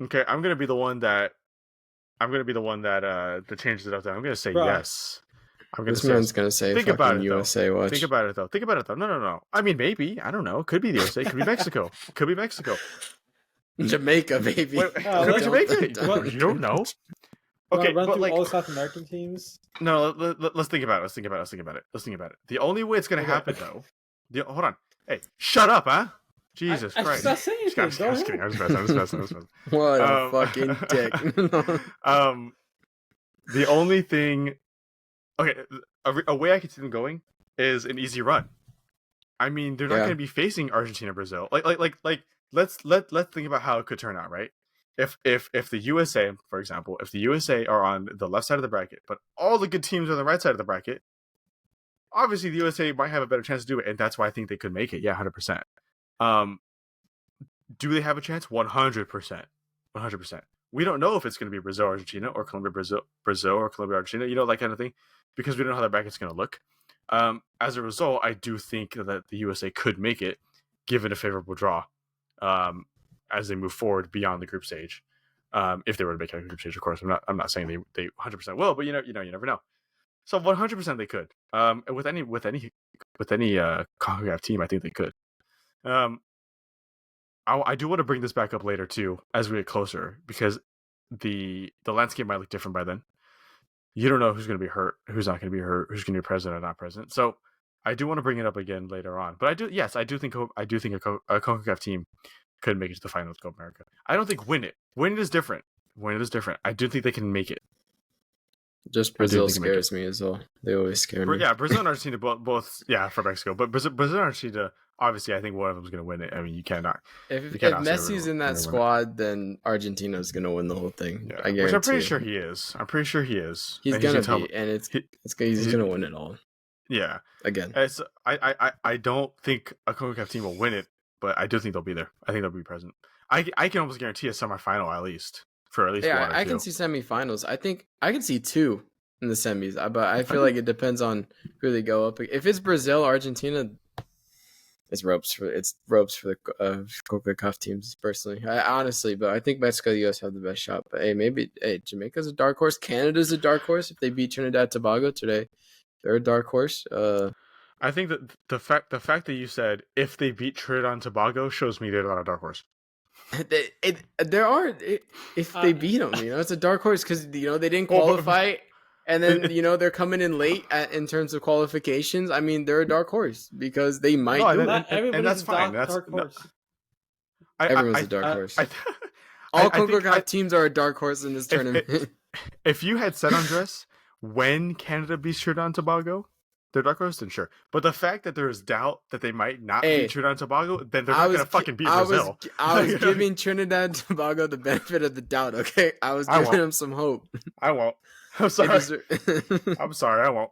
Okay, I'm gonna be the one that changes it up. There, I'm gonna say yes. This man's gonna say, "Think about it, USA." Watch. Think about it though. No. I mean, maybe. I don't know. Could be the USA. Could be Mexico. Jamaica, baby. Could be Jamaica. You don't know. Okay, run but through like all the South American teams. No, let's think about it. The only way it's gonna happen though. Hold on. Hey, shut up, huh? Jesus Christ! I'm just kidding. I'm just messing. What a fucking dick. The only thing, okay, a way I could see them going is an easy run. I mean, they're not going to be facing Argentina, Brazil. Like, let's think about how it could turn out, right? If the USA, for example, if the USA are on the left side of the bracket, but all the good teams are on the right side of the bracket, obviously the USA might have a better chance to do it, and that's why I think they could make it. Yeah, 100%. Do they have a chance? 100%. 100%. We don't know if it's going to be Brazil, Argentina, or Colombia, Brazil, or Colombia, Argentina, that kind of thing, because we don't know how the bracket's going to look. As a result, I do think that the USA could make it, given a favorable draw, as they move forward beyond the group stage. If they were to make a group stage, of course, I'm not saying they 100% will, but you never know. So 100% they could. With any CONCACAF team, I think they could. I do want to bring this back up later too, as we get closer, because the landscape might look different by then. You don't know who's going to be hurt, who's not going to be hurt, who's going to be present or not present. So I do want to bring it up again later on. But I do think a CONCACAF team could make it to the final of Copa America. I don't think win it. Win it is different. I do think they can make it. Just Brazil scares me as well. They always scare me. Yeah, Brazil and Argentina both for Mexico. But Brazil and Argentina, obviously, I think one of them is going to win it. I mean, you cannot. If Messi's in that squad, then Argentina is going to win the whole thing. Yeah. I guarantee. Which I'm pretty sure he is. He's going to be, and he's going to win it all. Yeah. Again. I don't think a CONCACAF team will win it, but I do think they'll be there. I think they'll be present. I can almost guarantee a semifinal at least. For at least one or two. I can see semifinals. I think I can see 2 in the semis, but I feel like it depends on who they go up. If it's Brazil, Argentina, it's ropes for the CONCACAF teams. Personally, honestly, but I think Mexico, the US have the best shot. But maybe Jamaica's a dark horse. Canada's a dark horse. If they beat Trinidad and Tobago today, they're a dark horse. I think that the fact that you said if they beat Trinidad and Tobago shows me they're not a dark horse. There are if they beat them, it's a dark horse because they didn't qualify, and then they're coming in late in terms of qualifications. I mean, they're a dark horse because they might. And that's fine. Dark horse. Everyone's a dark horse. All CONCACAF teams are a dark horse in this tournament. If you had said, Andres, when Canada beats Trinidad and Tobago, they're dark horse, then sure. But the fact that there is doubt that they might not beat Trinidad and Tobago, then they're not going to fucking beat Brazil. I was giving Trinidad and Tobago the benefit of the doubt, okay? I was giving them some hope. I won't. I'm sorry. I'm sorry, I won't.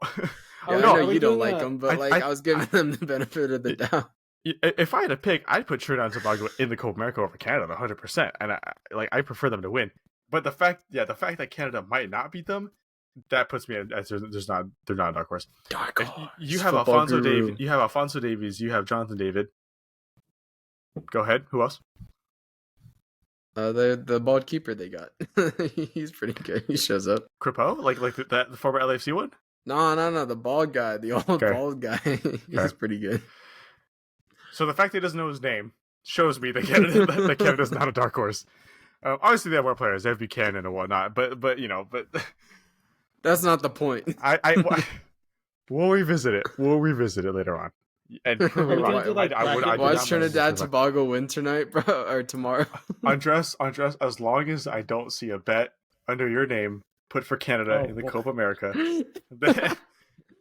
I know you don't like them, but I was giving them the benefit of the doubt. If I had to pick, I'd put Trinidad and Tobago in the Copa America over Canada 100%. And I prefer them to win. But the fact that Canada might not beat them, that puts me as they're not a dark horse. Dark horse. You have Alfonso Davies. You have Jonathan David. Go ahead. Who else? The bald keeper they got. He's pretty good. He shows up. Crepeau, like the former LAFC one. No. The bald guy, the old bald guy. He's pretty good. So the fact that he doesn't know his name shows me that Canada's not a dark horse. Obviously, they have more players. They have Buchanan and whatnot, but. That's not the point. We'll revisit it. Later on. And why is Trinidad and Tobago win tonight, bro, or tomorrow? Andres, as long as I don't see a bet under your name put for Canada in the Copa America, then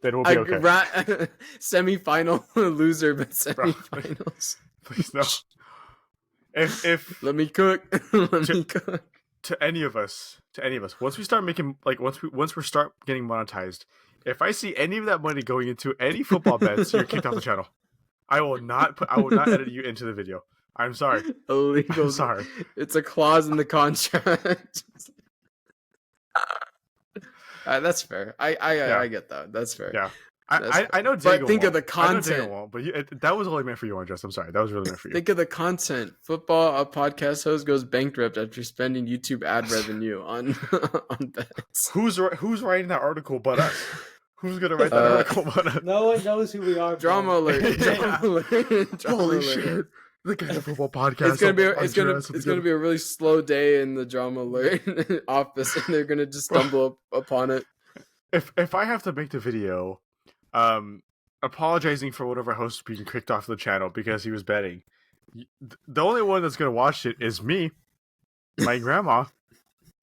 we'll be okay. Semi-final loser, but semi-finals. Please no. If let me cook. To any of us, once we start making once we start getting monetized, if I see any of that money going into any football bets, you're kicked off the channel. I will not edit you into the video. I'm sorry. Illegal. I'm sorry. It's a clause in the contract. That's fair. I get that. That's fair. Yeah. I know Diego but think won't. of the content. But that was only meant for you, Andres. I'm sorry. That was really meant for you. Think of the content. A podcast host goes bankrupt after spending YouTube ad revenue on bets. Who's writing that article but us? Who's gonna write that article but us? No one knows who we are. Drama alert! Holy shit! The kind of football podcast. It's gonna be a really slow day in the drama alert office, and they're gonna just stumble upon it. If I have to make the video. Apologizing for one of our hosts being kicked off the channel because he was betting. The only one that's gonna watch it is me, my grandma,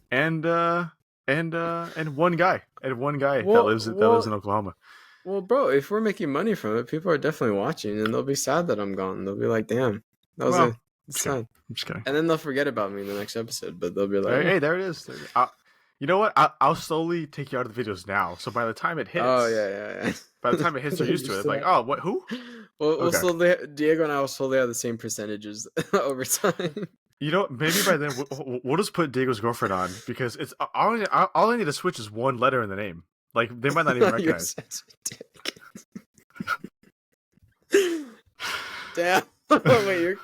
and one guy that lives in Oklahoma. Well, bro, if we're making money from it, people are definitely watching, and they'll be sad that I'm gone. They'll be like, "Damn, that was sad." I'm just kidding. And then they'll forget about me in the next episode, but they'll be like, "Hey, there it is." You know what? I'll slowly take you out of the videos now. So by the time it hits, yeah. By the time it hits, they're used to it. Like, oh, what? Who? Well, Diego and I will slowly have the same percentages over time. Maybe by then we'll just put Diego's girlfriend on because it's all I need to switch is one letter in the name. Like they might not even recognize. Damn! Wait,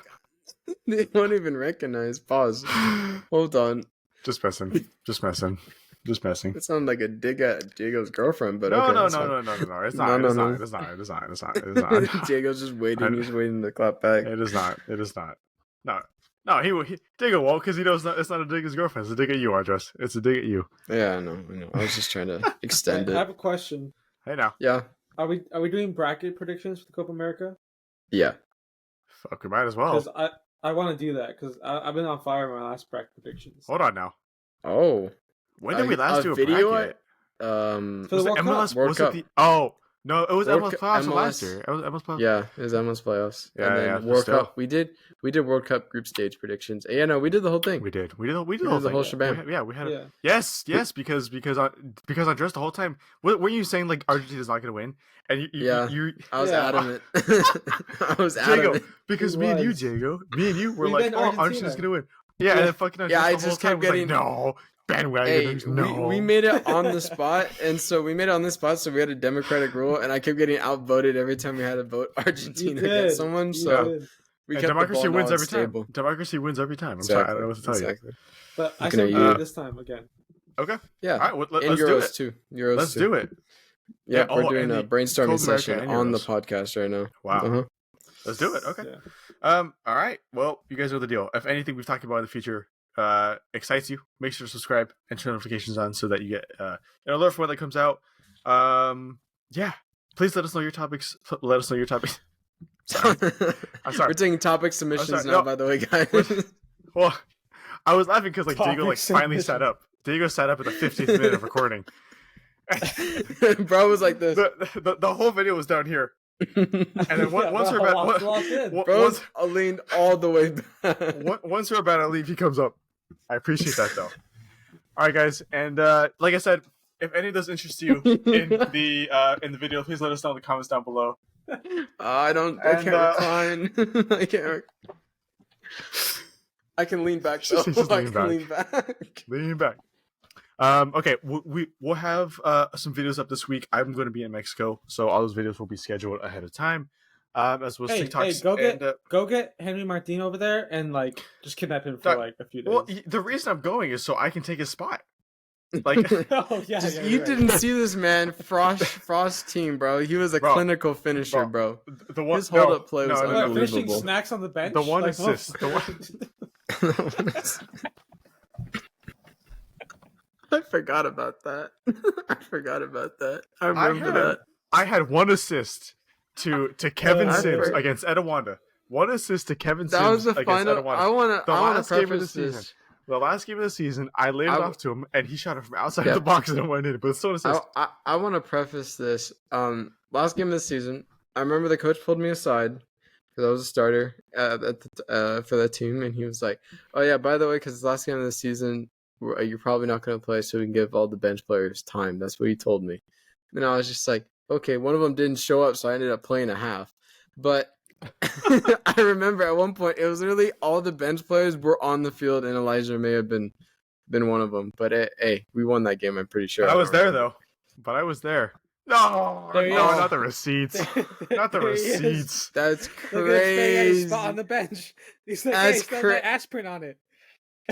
they won't even recognize. Pause. Hold on. Just messing. Just messing. Just messing. It sounded like a dig at Diego's girlfriend, but No, okay. no. It's It's No, not. no. It's not. It's not. It's not. It's not. It's not. Diego's just waiting. He's waiting to clap back. It is not. It is not. No. No, he Diego won't because he knows it's not a dig at his girlfriend. It's a dig at you, Andres. It's a dig at you. Yeah, I know. I was just trying to extend I it. have a question. Hey now. Yeah. Are we doing bracket predictions for the Copa America? Yeah. Fuck, we might as well. Because I want to do that because I've been on fire with my last bracket predictions. Hold on now. Oh. When did we last do a video? bracket? For the Was it World Cup. MLS? World Was Cup. it the? Oh no, it was World MLS Cup- playoffs MLS. last year. It was MLS playoffs. Yeah, it was MLS playoffs. Yeah, and then yeah, but World still. Cup. We did World Cup group stage predictions. Yeah, no, we did the whole thing. We did the whole the thing. whole shebang. We had. Yeah. Yes, because Andres the whole time. Were you saying like Argentina's not going to win? And you I was Yeah. adamant. I was Diego, adamant. because He me and you, was. Diego, were We like, bet oh, Argentina. Argentina's going to win. Yeah, Yeah. and then fucking Andres Yeah, I the whole just time kept was like, getting- no, bandwagoners, Hey, no. we made it on the spot, and so we made it on the spot. So we had a democratic rule, and I kept getting outvoted every time we had to vote Argentina You against did. someone. You So did. we And kept democracy the ball wins every stable. time. Democracy wins every time. I'm sorry, I don't know what to tell Exactly. But I Looking said at we you. did this time again. you. Okay. Yeah. All right. Well, And let's do Euros it. too. Euros Let's too. do it. Yeah, Yeah, we're oh, doing and a the brainstorming Copa America session and on the Euros. podcast right now. Wow. Uh-huh. Let's do it. Okay. Yeah. All right. Well, you guys know the deal. If anything we've talked about in the future excites you, make sure to subscribe and turn notifications on so that you get an alert for when that comes out. Yeah. Please let us know your topics. Let us know your topics. Sorry. I'm sorry. We're taking topic submissions sorry. now, No. by the way, guys. Well, I was laughing because Diego Topic finally submission. sat up. Diego sat up at the 50th minute of recording. Bro was like this. The whole video was down here. And then once we're about Bro leaned all the way back. once we're about to leave, he comes up. I appreciate that though. All right, guys, and like I said, if any of those interest you in the video, please let us know in the comments down below. I can't recline. I can't. I can lean back though. Just I lean can back. lean back. Leaning back. Okay, we'll have some videos up this week. I'm going to be in Mexico, so all those videos will be scheduled ahead of time. As well as Hey, TikToks. go get Henry Martin over there and like just kidnap him for That- like a few days. Well, the reason I'm going is so I can take his spot. Like, Oh yeah, Just- yeah, you you're right. didn't see this man, Frost team, bro. He was a Bro. clinical finisher, bro. the one His hold-up play was What, unbelievable. finishing snacks on the bench. The one Like, assist, the one- I forgot about that. I remember that. I had one assist to Kevin I Sims forgot. against Etowanda. One assist to Kevin That Sims was the against final. Etowanda. I want The to last game of the preface season. this. The last game of the season, I laid it I- off to him, and he shot it from outside Yeah. the box and it went in. But it's still an assist. I want to preface this. Last game of the season, I remember the coach pulled me aside because I was a starter for that team, and he was like, "Oh yeah, by the way, because the last game of the season, you're probably not going to play, so we can give all the bench players time." That's what he told me. And I was just like, "Okay." One of them didn't show up, so I ended up playing a half. But I remember at one point it was literally all the bench players were on the field, and Elijah may have been one of them. But hey, we won that game. I'm pretty sure. I was there though. But I was there. No, There he no, is. not the receipts. Not the There he is. receipts. That's Look at his thing at his crazy. spot on the bench. He's like, That's hey, still cra- my aspirin on it.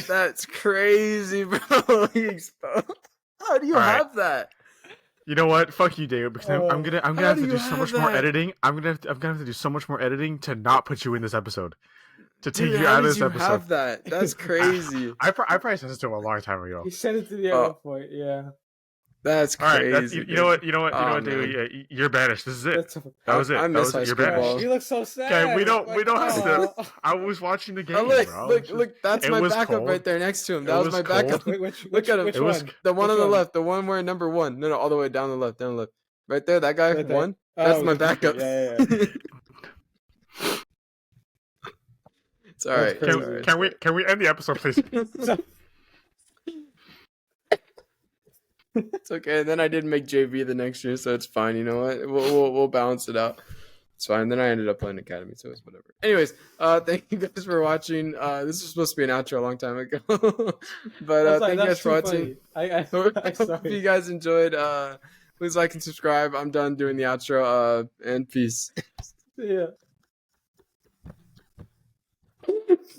That's crazy, bro. He exposed. How do you All right. have that? You know what? Fuck you, David. Because I'm gonna How have do to you do so have much more that? editing. I'm gonna have to do so much more editing to not put you in this episode. To take Dude, you how out of did this you episode. have that? That's crazy. I probably sent it to him a long time ago. He sent it to me at Oh. one point. Yeah. That's All right, crazy. that's, you know what? You know what? You Oh, know what, man. David? Yeah, you're banished. This is it. That's That was it. I That miss was high it. You're school banished. ball. You look so sad. Okay, we don't Like, have oh. to. I was watching the game, Oh, bro. look, that's It my was backup cold. right there next to him. It That was was my cold. backup. Wait, which Look at him. Which It was- one? The one Which on the left, the one wearing number 1. No, all the way down the left, Right there, that guy, Right there. one. Oh, That's my the keeper. backup. Yeah. It's all right. That's It's crazy. all right. Can we end the episode, please? It's okay. And then I did make JV the next year, so it's fine. You know what? We'll balance it out. It's fine. Then I ended up playing academy, so it's whatever. Anyways, thank you guys for watching. This was supposed to be an outro a long time ago, but thank you guys for watching. I Hope you sorry. guys enjoyed. Please like and subscribe. I'm done doing the outro. And peace. Yeah.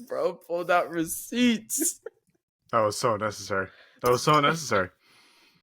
Bro pulled out receipts. That was so necessary. That was so necessary.